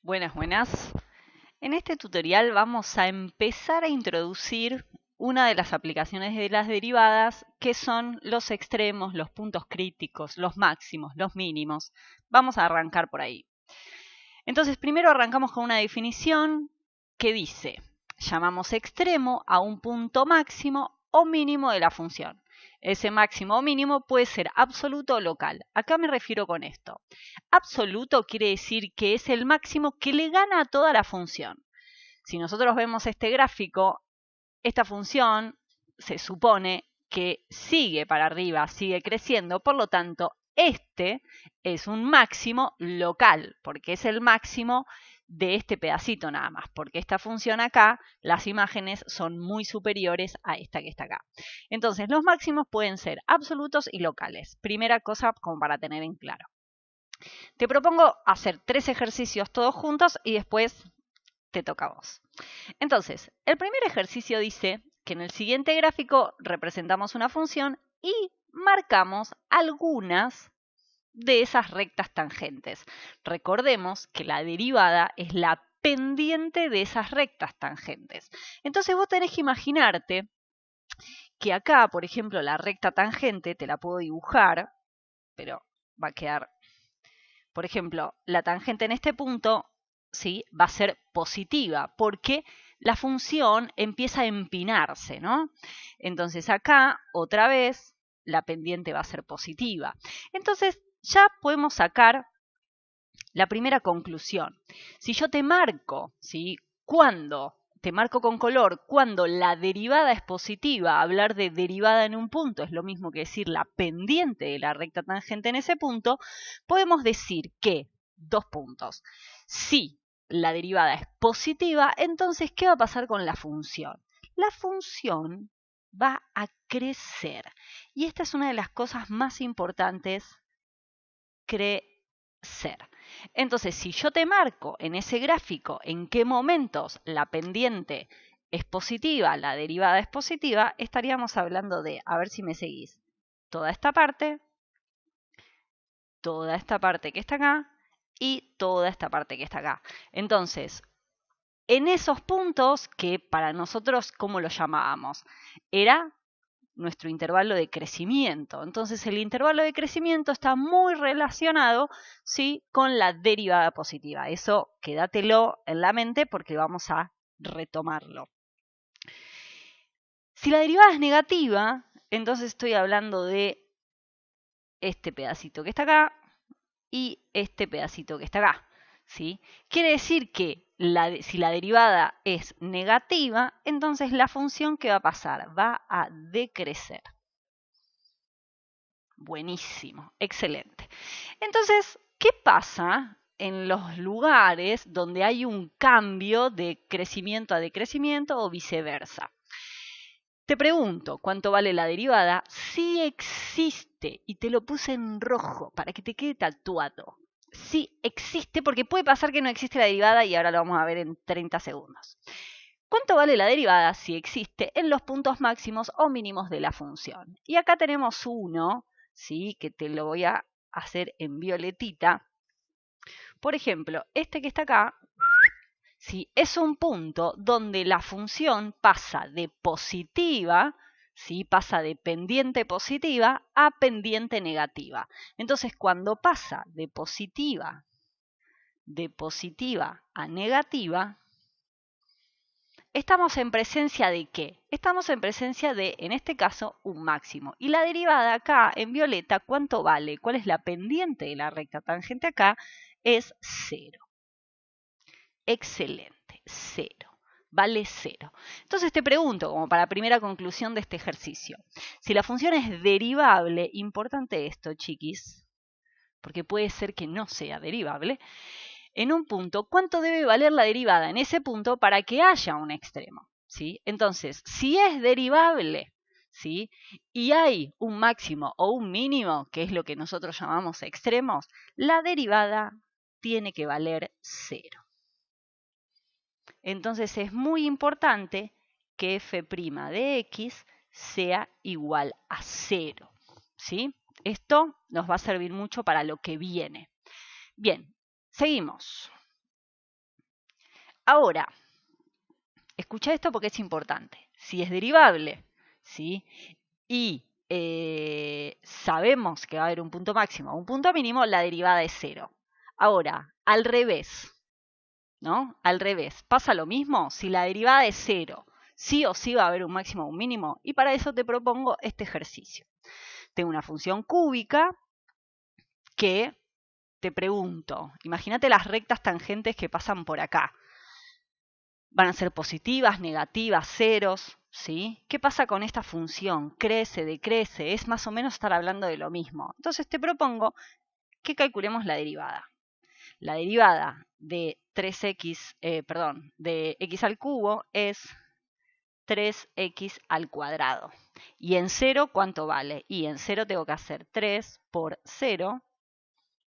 Buenas, buenas. En este tutorial vamos a empezar a introducir una de las aplicaciones de las derivadas, que son los extremos, los puntos críticos, los máximos, los mínimos. Vamos a arrancar por ahí. Entonces, primero arrancamos con una definición que dice: llamamos extremo a un punto máximo o mínimo de la función. Ese máximo o mínimo puede ser absoluto o local. Acá me refiero con esto. Absoluto quiere decir que es el máximo que le gana a toda la función. Si nosotros vemos este gráfico, esta función se supone que sigue para arriba, sigue creciendo, por lo tanto, este es un máximo local, porque es el máximo de este pedacito nada más, porque esta función acá, las imágenes son muy superiores a esta que está acá. Entonces, los máximos pueden ser absolutos y locales. Primera cosa como para tener en claro. Te propongo hacer 3 ejercicios todos juntos y después te toca a vos. Entonces, el primer ejercicio dice que en el siguiente gráfico representamos una función y marcamos algunas de esas rectas tangentes. Recordemos que la derivada es la pendiente de esas rectas tangentes. Entonces vos tenés que imaginarte que acá, por ejemplo, la recta tangente te la puedo dibujar, pero va a quedar, por ejemplo, la tangente en este punto, ¿sí?, va a ser positiva, porque la función empieza a empinarse, ¿no? Entonces acá, otra vez, la pendiente va a ser positiva. Entonces ya podemos sacar la primera conclusión. Si yo te marco, ¿sí?, cuando te marco con color, cuando la derivada es positiva, hablar de derivada en un punto es lo mismo que decir la pendiente de la recta tangente en ese punto, podemos decir que, 2 puntos, si la derivada es positiva, entonces, ¿qué va a pasar con la función? La función va a crecer. Y esta es una de las cosas más importantes, crecer. Entonces, si yo te marco en ese gráfico en qué momentos la pendiente es positiva, la derivada es positiva, estaríamos hablando de, a ver si me seguís, toda esta parte que está acá y toda esta parte que está acá. Entonces, en esos puntos que para nosotros, ¿cómo lo llamábamos? Era nuestro intervalo de crecimiento. Entonces, el intervalo de crecimiento está muy relacionado, ¿sí?, con la derivada positiva. Eso quédatelo en la mente porque vamos a retomarlo. Si la derivada es negativa, entonces estoy hablando de este pedacito que está acá y este pedacito que está acá, ¿sí? Quiere decir que si la derivada es negativa, entonces la función, ¿qué va a pasar? Va a decrecer. Buenísimo, excelente. Entonces, ¿qué pasa en los lugares donde hay un cambio de crecimiento a decrecimiento o viceversa? Te pregunto, ¿cuánto vale la derivada? Sí existe, y te lo puse en rojo para que te quede tatuado. Sí existe, porque puede pasar que no existe la derivada y ahora lo vamos a ver en 30 segundos. ¿Cuánto vale la derivada si existe en los puntos máximos o mínimos de la función? Y acá tenemos uno, ¿sí?, que te lo voy a hacer en violetita. Por ejemplo, este que está acá, ¿sí?, es un punto donde la función pasa de positiva, ¿sí?, pasa de pendiente positiva a pendiente negativa. Entonces, cuando pasa de positiva a negativa, estamos en presencia de ¿qué? Estamos en presencia de, en este caso, un máximo. Y la derivada acá, en violeta, ¿cuánto vale? ¿Cuál es la pendiente de la recta tangente acá? Es 0. Excelente, 0. Vale 0. Entonces te pregunto, como para primera conclusión de este ejercicio, si la función es derivable, importante esto, chiquis, porque puede ser que no sea derivable, en un punto, ¿cuánto debe valer la derivada en ese punto para que haya un extremo? ¿Sí? Entonces, si es derivable, ¿sí?, y hay un máximo o un mínimo, que es lo que nosotros llamamos extremos, la derivada tiene que valer 0. Entonces es muy importante que f' de x sea igual a 0. ¿Sí? Esto nos va a servir mucho para lo que viene. Bien, seguimos. Ahora, escucha esto porque es importante. Si es derivable, ¿sí? Y sabemos que va a haber un punto máximo o un punto mínimo, la derivada es 0. Ahora, al revés, ¿no? Al revés, ¿pasa lo mismo? Si la derivada es 0, sí o sí va a haber un máximo o un mínimo, y para eso te propongo este ejercicio. Tengo una función cúbica que te pregunto, imagínate las rectas tangentes que pasan por acá. Van a ser positivas, negativas, ceros, ¿sí? ¿Qué pasa con esta función? Crece, decrece, es más o menos estar hablando de lo mismo. Entonces te propongo que calculemos la derivada. La derivada de 3x, de x al cubo es 3x al cuadrado. Y en 0, ¿cuánto vale? Y en 0 tengo que hacer 3 por 0,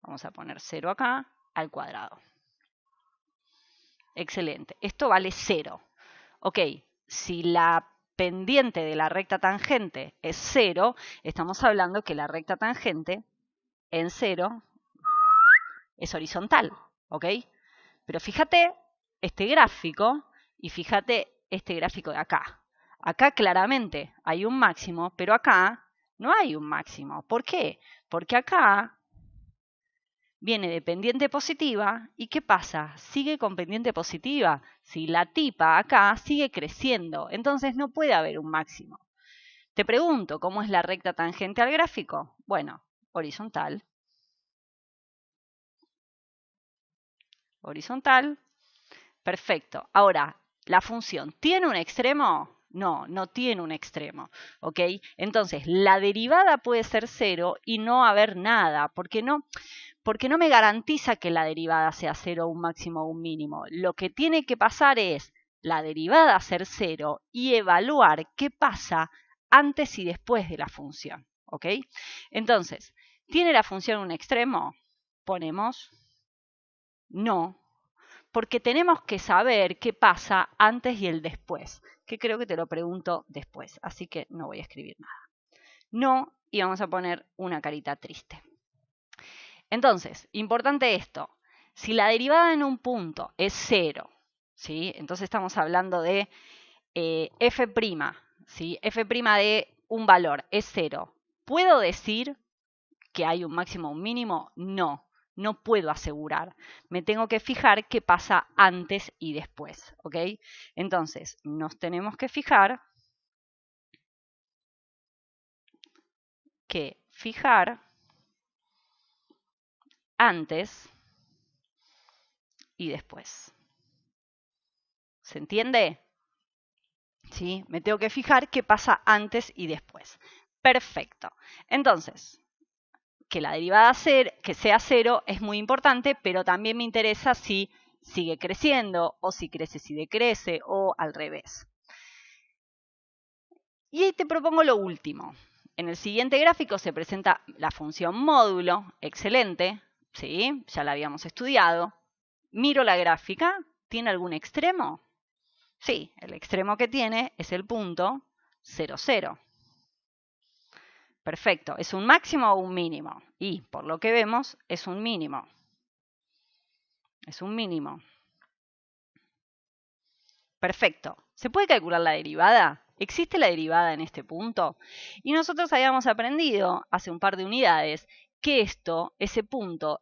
vamos a poner 0 acá, al cuadrado. Excelente. Esto vale 0. Ok, si la pendiente de la recta tangente es 0, estamos hablando que la recta tangente en 0 es horizontal, ¿ok? Pero fíjate este gráfico y fíjate este gráfico de acá. Acá claramente hay un máximo, pero acá no hay un máximo. ¿Por qué? Porque acá viene de pendiente positiva y ¿qué pasa? Sigue con pendiente positiva. Si la tipa acá sigue creciendo, entonces no puede haber un máximo. Te pregunto, ¿cómo es la recta tangente al gráfico? Bueno, horizontal. Horizontal. Perfecto. Ahora, ¿la función tiene un extremo? No, no tiene un extremo, ¿ok? Entonces, la derivada puede ser 0 y no haber nada, porque no me garantiza que la derivada sea 0, un máximo o un mínimo. Lo que tiene que pasar es la derivada ser 0 y evaluar qué pasa antes y después de la función, ¿ok? Entonces, ¿tiene la función un extremo? Ponemos no, porque tenemos que saber qué pasa antes y el después, que creo que te lo pregunto después, así que no voy a escribir nada. No, y vamos a poner una carita triste. Entonces, importante esto, si la derivada en un punto es 0, ¿sí? Entonces estamos hablando de f', ¿sí? F' de un valor es 0. ¿Puedo decir que hay un máximo o un mínimo? No, no puedo asegurar. Me tengo que fijar qué pasa antes y después, ¿ok? Entonces, nos tenemos que fijar antes y después. ¿Se entiende? ¿Sí? Me tengo que fijar qué pasa antes y después. Perfecto. Entonces, que la derivada que sea 0 es muy importante, pero también me interesa si sigue creciendo o si crece si decrece o al revés. Y ahí te propongo lo último. En el siguiente gráfico se presenta la función módulo, excelente, ¿sí? Ya la habíamos estudiado. Miro la gráfica, ¿tiene algún extremo? Sí, el extremo que tiene es el punto 0, 0. Perfecto, ¿es un máximo o un mínimo? Y por lo que vemos, es un mínimo. Es un mínimo. Perfecto. ¿Se puede calcular la derivada? ¿Existe la derivada en este punto? Y nosotros habíamos aprendido hace un par de unidades que ese punto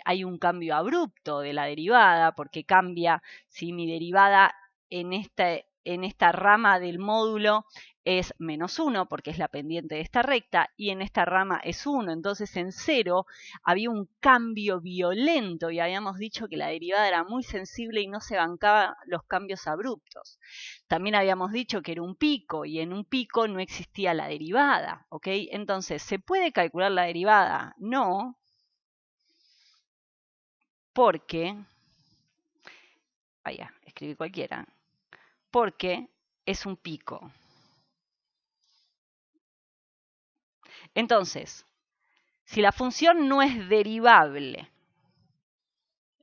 hay un cambio abrupto de la derivada, porque cambia si mi derivada en esta rama del módulo es -1, porque es la pendiente de esta recta, y en esta rama es 1. Entonces en 0 había un cambio violento y habíamos dicho que la derivada era muy sensible y no se bancaba los cambios abruptos. También habíamos dicho que era un pico y en un pico no existía la derivada, ¿ok? Entonces, ¿se puede calcular la derivada? No, porque, vaya, escribí cualquiera, porque es un pico. Entonces, si la función no es derivable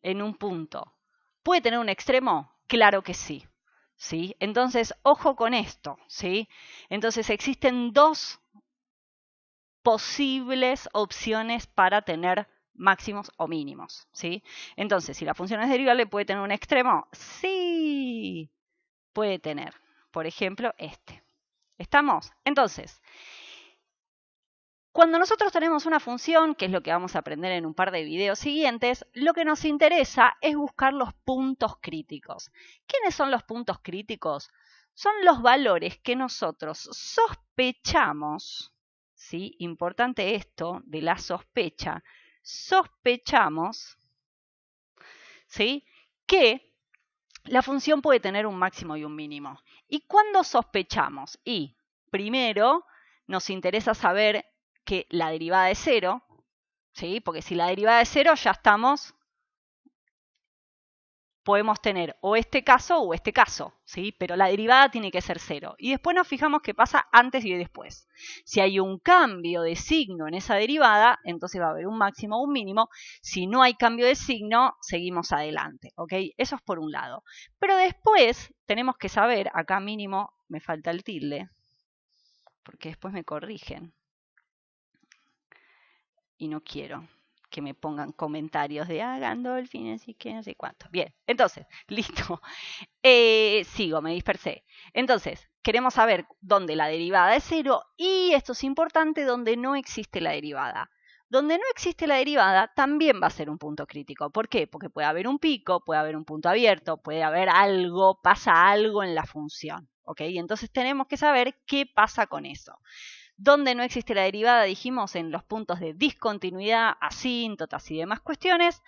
en un punto, ¿puede tener un extremo? Claro que sí. ¿Sí? Entonces, ojo con esto, ¿sí? Entonces, existen dos posibles opciones para tener máximos o mínimos, ¿sí? Entonces, si la función es derivable, ¿puede tener un extremo? Sí, puede tener. Por ejemplo, este. ¿Estamos? Entonces, cuando nosotros tenemos una función, que es lo que vamos a aprender en un par de videos siguientes, lo que nos interesa es buscar los puntos críticos. ¿Quiénes son los puntos críticos? Son los valores que nosotros sospechamos, ¿sí? Importante esto de la sospecha. Sospechamos, ¿sí?, que la función puede tener un máximo y un mínimo. ¿Y cuándo sospechamos? Y primero nos interesa saber que la derivada es 0, ¿sí? Porque si la derivada es 0 ya podemos tener o este caso o este caso, ¿sí? Pero la derivada tiene que ser 0. Y después nos fijamos qué pasa antes y después. Si hay un cambio de signo en esa derivada, entonces va a haber un máximo o un mínimo. Si no hay cambio de signo, seguimos adelante, ¿ok? Eso es por un lado. Pero después tenemos que saber, acá mínimo me falta el tilde, porque después me corrigen. Y no quiero que me pongan comentarios de Gandolfines y que no sé cuánto. Bien, entonces, listo. Sigo, me dispersé. Entonces, queremos saber dónde la derivada es 0 y esto es importante, donde no existe la derivada. Donde no existe la derivada también va a ser un punto crítico. ¿Por qué? Porque puede haber un pico, puede haber un punto abierto, puede haber algo, pasa algo en la función. ¿Ok? Entonces tenemos que saber qué pasa con eso. Donde no existe la derivada, dijimos, en los puntos de discontinuidad, asíntotas y demás cuestiones,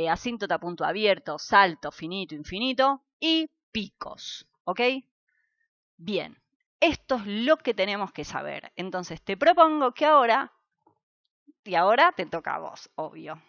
asíntota, punto abierto, salto, finito, infinito y picos, ¿ok? Bien, esto es lo que tenemos que saber. Entonces te propongo que ahora, y ahora te toca a vos, obvio.